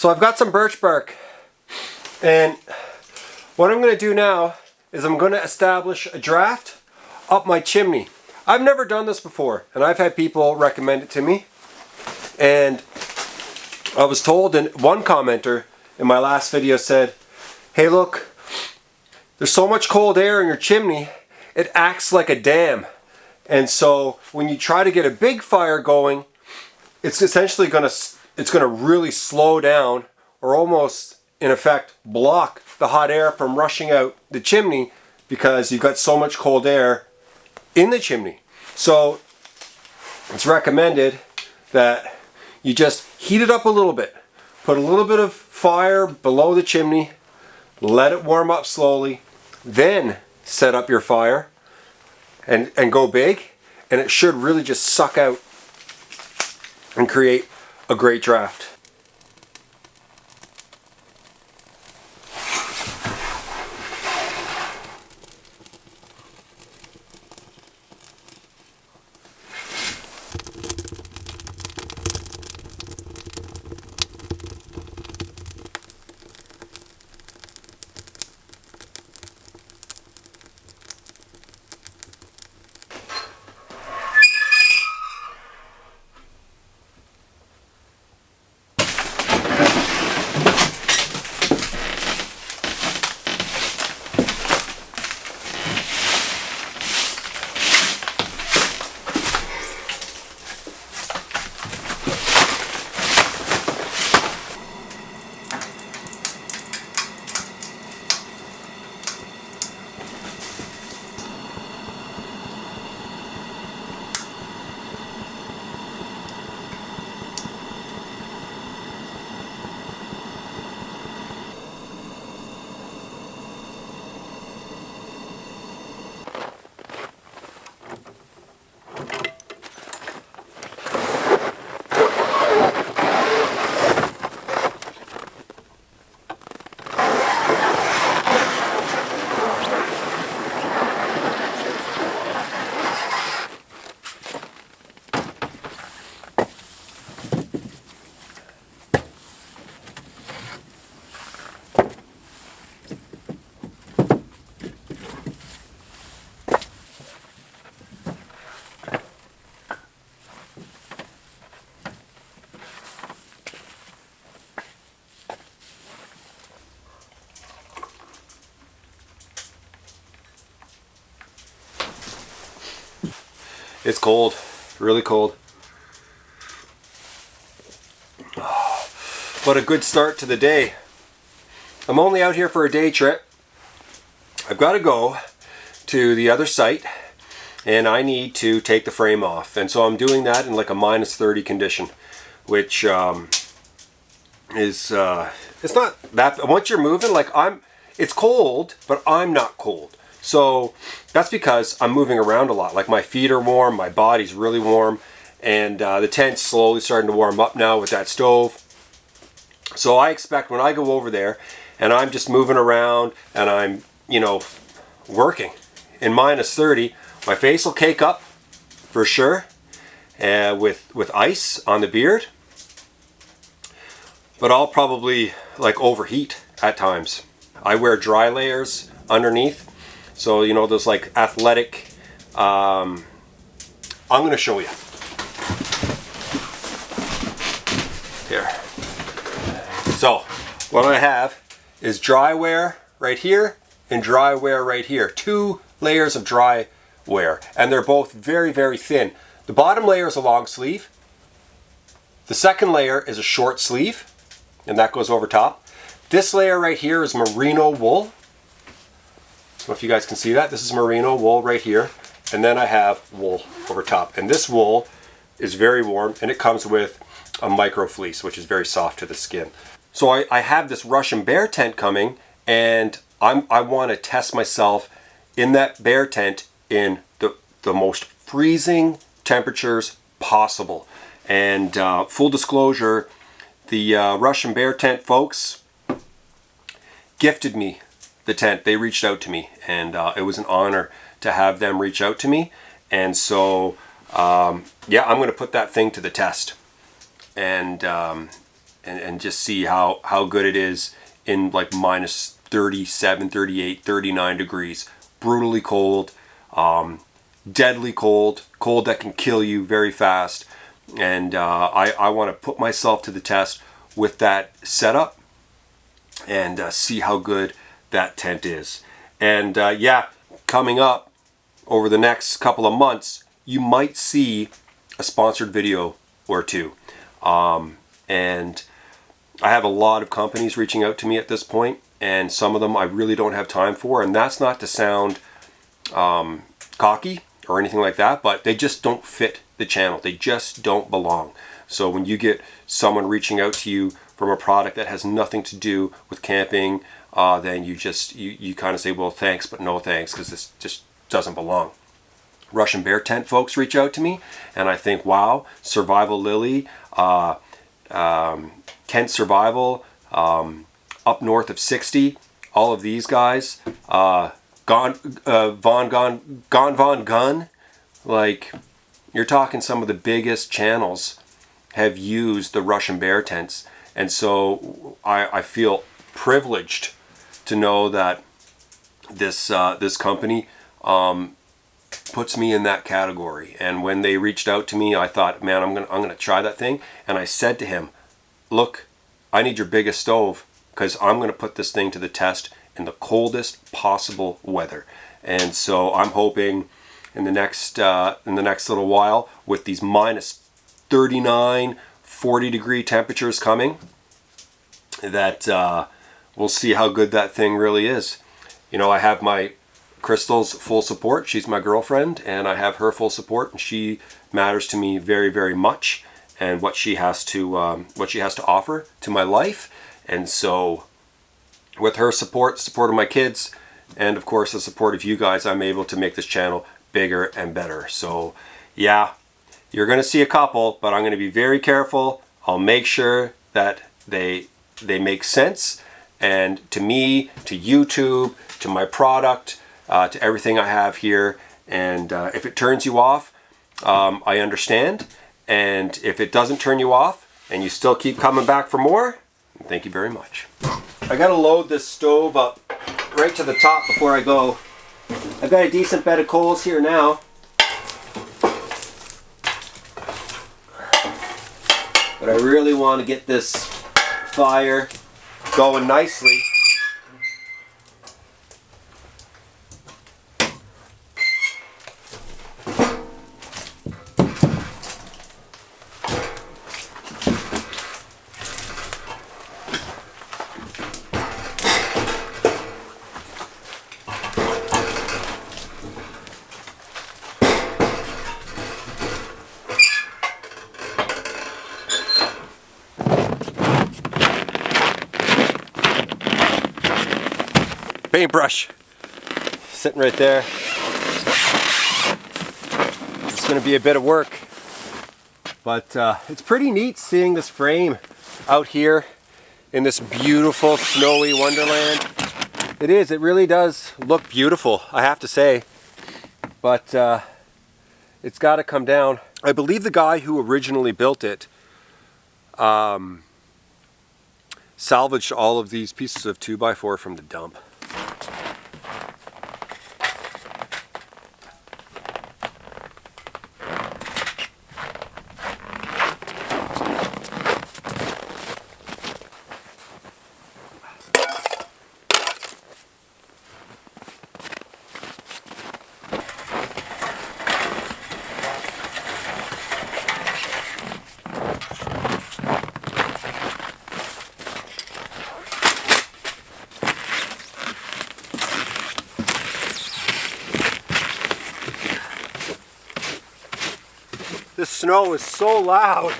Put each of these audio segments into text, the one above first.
So I've got some birch bark, and what I'm going to do now is I'm going to establish a draft up my chimney. I've never done this before, and I've had people recommend it to me, and I was told, and one commenter in my last video said, hey look, there's so much cold air in your chimney, it acts like a dam, and so when you try to get a big fire going, it's essentially going to really slow down, or almost in effect block the hot air from rushing out the chimney, because you've got so much cold air in the chimney. So it's recommended that you just heat it up a little bit, put a little bit of fire below the chimney, let it warm up slowly, then set up your fire and go big, and it should really just suck out and create a great draft. It's cold, really cold. But a good start to the day. I'm only out here for a day trip. I've got to go to the other site, and I need to take the frame off. And so I'm doing that in like a -30 condition, which is it's not that, once you're moving, like it's cold, but I'm not cold. So that's because I'm moving around a lot. Like my feet are warm, my body's really warm, and the tent's slowly starting to warm up now with that stove. So I expect when I go over there and I'm just moving around and I'm, you know, working in -30, my face will cake up for sure, with ice on the beard. But I'll probably like overheat at times. I wear dry layers underneath. So, you know, those like athletic, I'm going to show you. So what I have is dry wear right here and dry wear right here. 2 layers of dry wear, and they're both very, very thin. The bottom layer is a long sleeve. The second layer is a short sleeve, and that goes over top. This layer right here is merino wool. I don't know if you guys can see that. This is merino wool right here. And then I have wool over top. And this wool is very warm, and it comes with a micro fleece, which is very soft to the skin. So I have this Russian bear tent coming, and I want to test myself in that bear tent in the most freezing temperatures possible. And full disclosure, the Russian bear tent folks gifted me the tent. They reached out to me, and it was an honor to have them reach out to me. And so yeah, I'm going to put that thing to the test, and just see how good it is in like minus 37, 38, 39 degrees. Brutally cold, deadly cold, cold that can kill you very fast. And I want to put myself to the test with that setup and see how good that tent is. And yeah, coming up over the next couple of months, you might see a sponsored video or two. And I have a lot of companies reaching out to me at this point, and some of them I really don't have time for. And that's not to sound cocky or anything like that, but they just don't fit the channel. They just don't belong. So when you get someone reaching out to you from a product that has nothing to do with camping, then you kind of say, well, thanks, but no thanks, because this just doesn't belong. Russian bear tent folks reach out to me, and I think, wow, Survival Lily, Kent Survival, up north of 60, all of these guys, Von Gun, like, you're talking some of the biggest channels have used the Russian bear tents. And so I feel privileged to know that this company puts me in that category. And when they reached out to me, I thought, man, I'm gonna try that thing. And I said to him, look, I need your biggest stove, because I'm gonna put this thing to the test in the coldest possible weather. And so I'm hoping in the next little while, with these minus 39, 40 degree temperatures coming, that we'll see how good that thing really is. You know, I have my Crystal's full support. She's my girlfriend, and I have her full support, and she matters to me very, very much, and what she has to offer to my life. And so with her support of my kids, and of course the support of you guys, I'm able to make this channel bigger and better. So yeah, you're gonna see a couple, but I'm gonna be very careful. I'll make sure that they make sense, and to me, to YouTube, to my product, to everything I have here. And if it turns you off, I understand. And if it doesn't turn you off and you still keep coming back for more, thank you very much. I gotta load this stove up right to the top before I go. I've got a decent bed of coals here now. But I really want to get this fire going nicely. Paintbrush sitting right there. It's going to be a bit of work, but it's pretty neat seeing this frame out here in this beautiful snowy wonderland. It is, it really does look beautiful, I have to say, but it's got to come down. I believe the guy who originally built it salvaged all of these pieces of 2x4 from the dump. snow is so loud.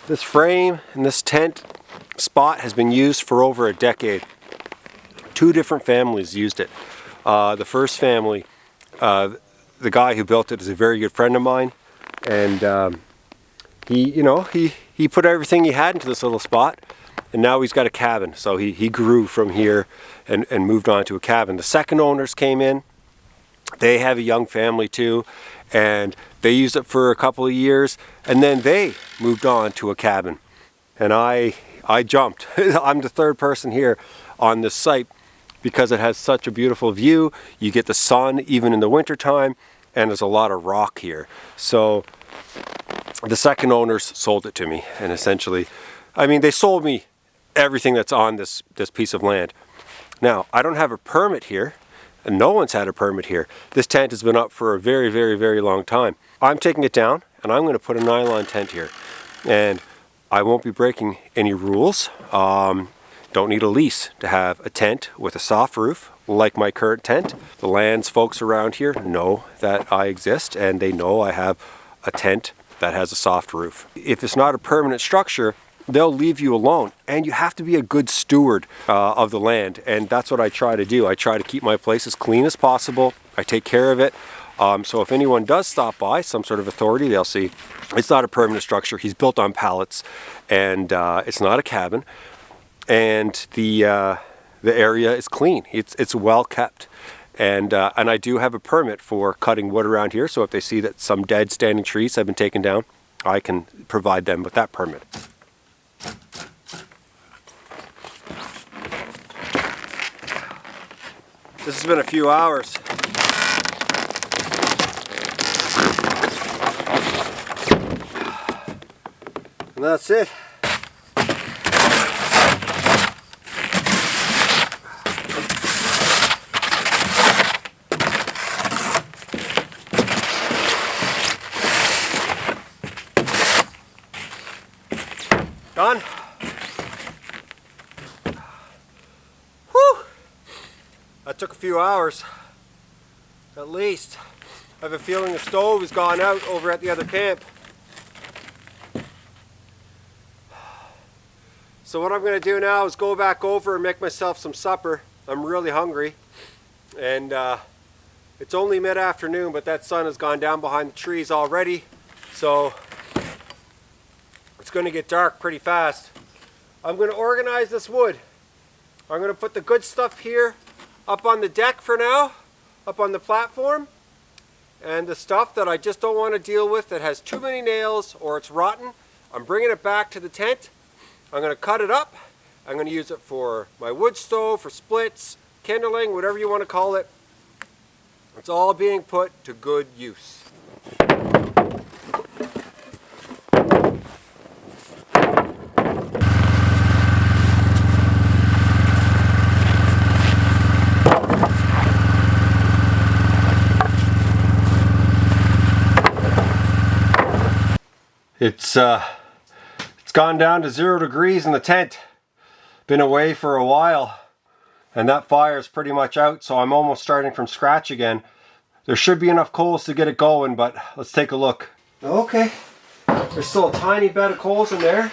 This frame and this tent spot has been used for over a decade. 2 different families used it. The first family, the guy who built it is a very good friend of mine, and he put everything he had into this little spot, and now he's got a cabin. So he grew from here and moved on to a cabin. The second owners came in. They have a young family too, and they used it for a couple of years, and then they moved on to a cabin. And I jumped. I'm the third person here on this site because it has such a beautiful view. You get the sun even in the winter time, and there's a lot of rock here. So the second owners sold it to me, and essentially, I mean, they sold me everything that's on this piece of land. Now, I don't have a permit here, and no one's had a permit here. This tent has been up for a very, very, very long time. I'm taking it down, and I'm going to put a nylon tent here. And I won't be breaking any rules. Don't need a lease to have a tent with a soft roof like my current tent. The lands folks around here know that I exist, and they know I have a tent that has a soft roof. If it's not a permanent structure, they'll leave you alone, and you have to be a good steward of the land, and that's what I try to do. I try to keep my place as clean as possible. I take care of it. So if anyone does stop by, some sort of authority, they'll see it's not a permanent structure. He's built on pallets, and it's not a cabin, and the area is clean. It's well kept, and I do have a permit for cutting wood around here. So if they see that some dead standing trees have been taken down, I can provide them with that permit. This has been a few hours. And that's it. Done. Whew. That took a few hours, at least. I have a feeling the stove has gone out over at the other camp. So what I'm going to do now is go back over and make myself some supper. I'm really hungry, and it's only mid-afternoon, but that sun has gone down behind the trees already, so it's going to get dark pretty fast. I'm going to organize this wood. I'm going to put the good stuff here up on the deck for now, up on the platform, and the stuff that I just don't want to deal with that has too many nails or it's rotten, I'm bringing it back to the tent. I'm going to cut it up. I'm going to use it for my wood stove, for splits, kindling, whatever you want to call it. It's all being put to good use. It's gone down to 0 degrees in the tent. Been away for a while, and that fire is pretty much out, so I'm almost starting from scratch again. There should be enough coals to get it going, but let's take a look. Okay, there's still a tiny bed of coals in there,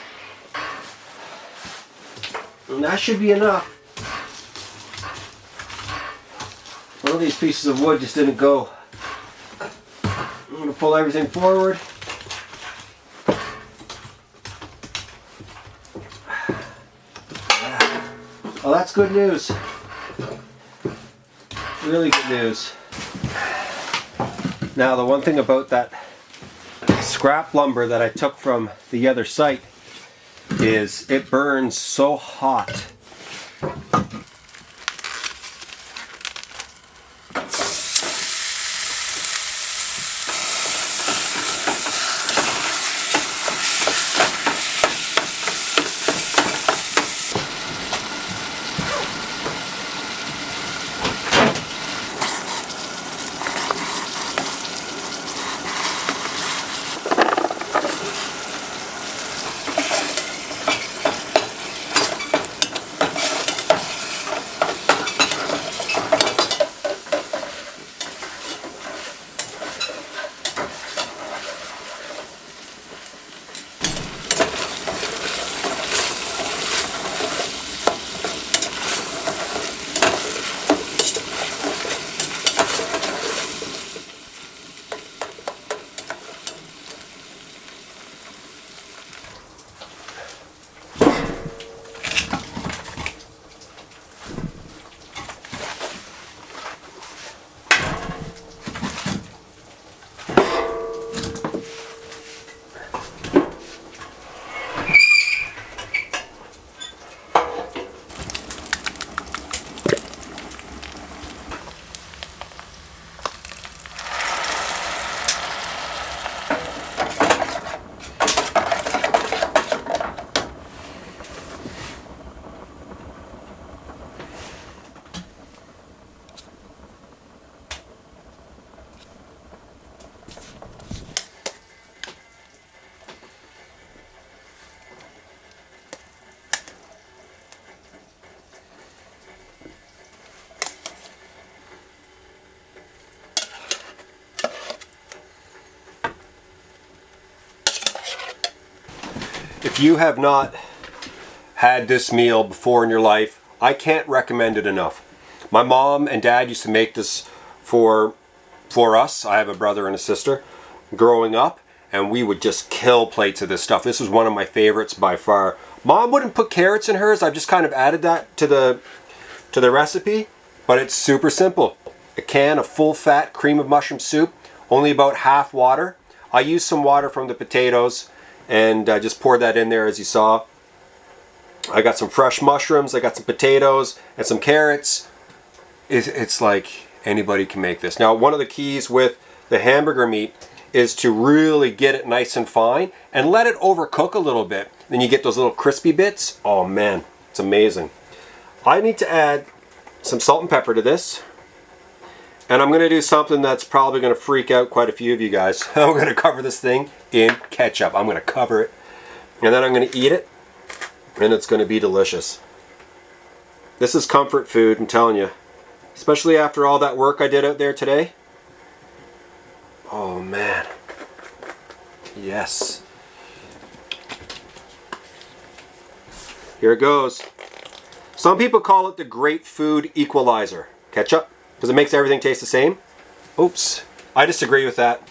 and that should be enough. One of these pieces of wood just didn't go. going to pull everything forward. Well, that's good news. Really good news. Now, the one thing about that scrap lumber that I took from the other site is it burns so hot. If you have not had this meal before in your life, I can't recommend it enough. My mom and dad used to make this for us. I have a brother and a sister growing up, and we would just kill plates of this stuff. This was one of my favorites by far. Mom wouldn't put carrots in hers. I've just kind of added that to the recipe, but it's super simple. A can of full fat cream of mushroom soup, only about half water. I used some water from the potatoes and just poured that in there as you saw. I got some fresh mushrooms, I got some potatoes and some carrots. It's like anybody can make this. Now, one of the keys with the hamburger meat is to really get it nice and fine and let it overcook a little bit. Then you get those little crispy bits. Oh man, it's amazing. I need to add some salt and pepper to this. And I'm going to do something that's probably going to freak out quite a few of you guys. I'm going to cover this thing in ketchup. I'm going to cover it. And then I'm going to eat it. And it's going to be delicious. This is comfort food, I'm telling you. Especially after all that work I did out there today. Oh man. Yes. Here it goes. Some people call it the great food equalizer. Ketchup. Because it makes everything taste the same. Oops. I disagree with that.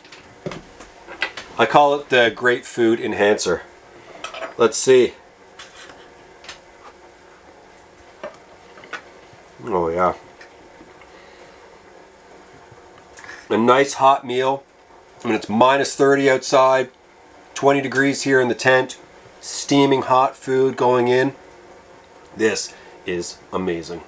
I call it the great food enhancer. Let's see. Oh yeah. A nice hot meal. I mean, it's minus 30 outside, 20 degrees here in the tent, steaming hot food going in. This is amazing.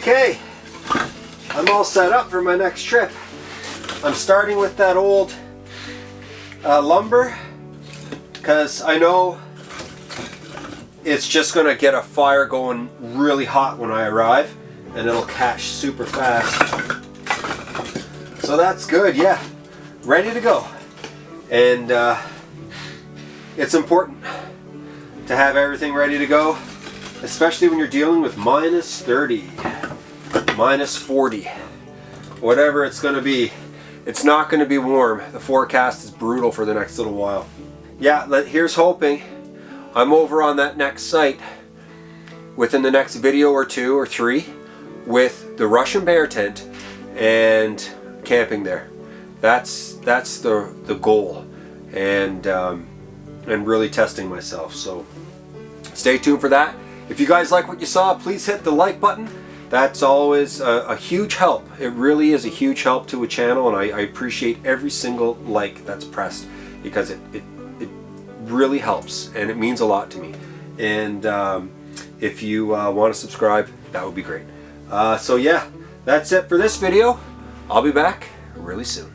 Okay, I'm all set up for my next trip. I'm starting with that old lumber because I know it's just going to get a fire going really hot when I arrive, and it'll catch super fast. So that's good, yeah. Ready to go. And it's important to have everything ready to go, especially when you're dealing with minus 30, minus 40, whatever it's going to be. It's not going to be warm. The forecast is brutal for the next little while. Yeah, here's hoping. I'm over on that next site within the next video or 2 or 3 with the Russian bear tent and camping there. That's the goal, and really testing myself. So stay tuned for that. If you guys like what you saw, please hit the like button. That's always a huge help. It really is a huge help to a channel, and I appreciate every single like that's pressed, because it really helps and it means a lot to me. And if you want to subscribe, that would be great. So yeah, that's it for this video. I'll be back really soon.